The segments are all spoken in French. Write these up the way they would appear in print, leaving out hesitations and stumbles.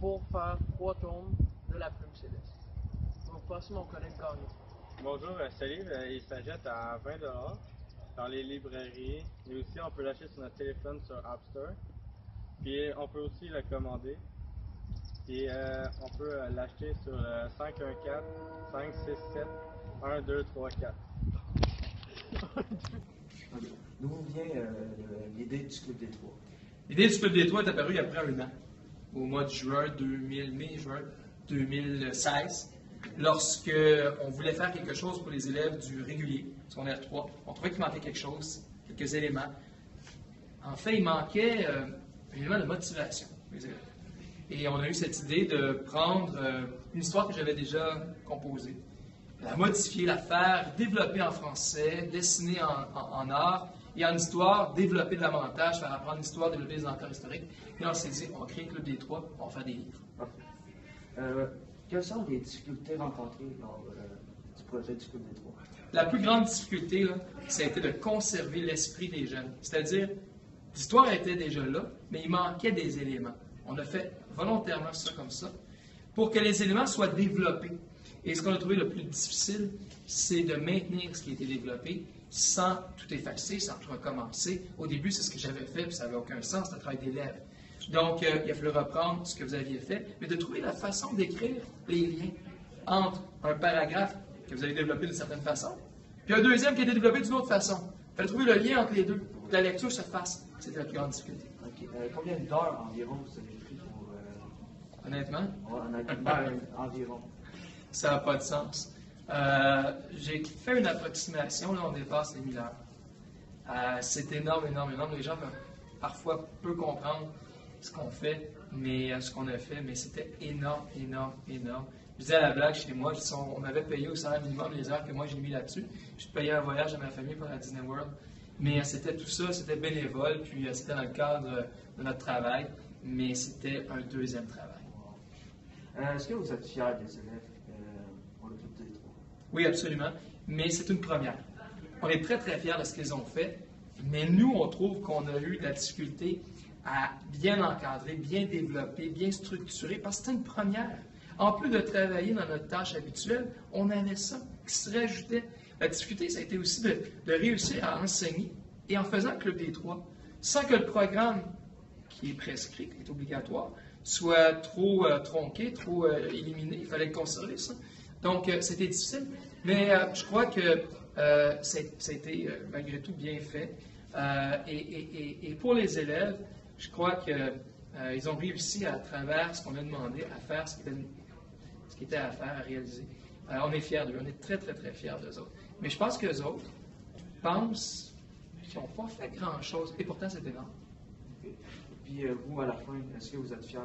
pour faire 3 tomes de La Plume Céleste. Donc, voici mon collègue Gagnon. Bonjour, ce livre, il s'achète à 20 dans les librairies, mais aussi on peut l'acheter sur notre téléphone sur App Store. Puis on peut aussi le commander. Puis on peut l'acheter sur 514-567-1234. D'où vient l'idée du Club des Trois? L'idée du Club des Trois est apparue après un an, au mois de juin 2016, lorsque on voulait faire quelque chose pour les élèves du régulier, secondaire 3. On trouvait qu'il manquait quelque chose, quelques éléments. En fait, il manquait un élément de motivation pour les élèves. Et on a eu cette idée de prendre une histoire que j'avais déjà composée, la modifier, la faire, développer en français, dessiner en art et en histoire, développer davantage, faire apprendre l'histoire, développer les encores historiques. Et on s'est dit, on crée le Club des Trois, on va faire des livres. Quelles sont les difficultés rencontrées lors du projet du Club des Trois? La plus grande difficulté, là, ça a été de conserver l'esprit des jeunes. C'est-à-dire, l'histoire était déjà là, mais il manquait des éléments. On a fait volontairement ça comme ça, pour que les éléments soient développés. Et ce qu'on a trouvé le plus difficile, c'est de maintenir ce qui a été développé sans tout effacer, sans tout recommencer. Au début, c'est ce que j'avais fait, puis ça n'avait aucun sens, c'était un travail d'élève. Donc, il a fallu reprendre ce que vous aviez fait, mais de trouver la façon d'écrire les liens entre un paragraphe que vous avez développé d'une certaine façon, puis un deuxième qui a été développé d'une autre façon. Il fallait trouver le lien entre les deux, pour que la lecture se fasse. C'était la plus grande difficulté. Okay. Combien d'heures environ vous avez pris pour... Honnêtement? Environ. Ça n'a pas de sens. J'ai fait une approximation, là, on dépasse les 1000 heures. C'est énorme. Les gens peuvent parfois peu comprendre ce qu'on fait, mais ce qu'on a fait, mais c'était énorme. Je disais à la blague chez moi, on m'avait payé au salaire minimum les heures que moi j'ai mis là-dessus. Je payais un voyage à ma famille pour la Disney World. Mais c'était tout ça, c'était bénévole, puis c'était dans le cadre de notre travail, mais c'était un deuxième travail. Est-ce que vous êtes fiers des élèves pour le Club des Trois? Oui, absolument, mais c'est une première. On est très fiers de ce qu'ils ont fait, mais nous, on trouve qu'on a eu de la difficulté à bien encadrer, bien développer, bien structurer, parce que c'était une première. En plus de travailler dans notre tâche habituelle, on avait ça qui se rajoutait. La difficulté, ça a été aussi de réussir à enseigner, et en faisant le Club des Trois, sans que le programme qui est prescrit, qui est obligatoire, soit trop tronqué, trop éliminé. Il fallait conserver ça. Donc, c'était difficile, mais je crois que ça a été malgré tout bien fait. Et pour les élèves, je crois qu'ils ont réussi à travers ce qu'on a demandé à faire, ce qui était à faire, à réaliser. On est fiers d'eux, on est très fiers d'eux autres. Mais je pense qu'eux autres pensent qu'ils n'ont pas fait grand-chose, et pourtant c'est énorme. Okay. Puis vous, à la fin, est-ce que vous êtes fiers?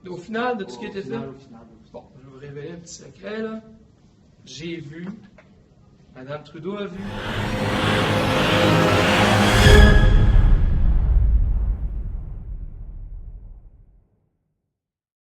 Au final de tout ce qui a été fait? Au final. Bon, je vais vous révéler un petit secret, là. J'ai vu, Mme Trudeau a vu,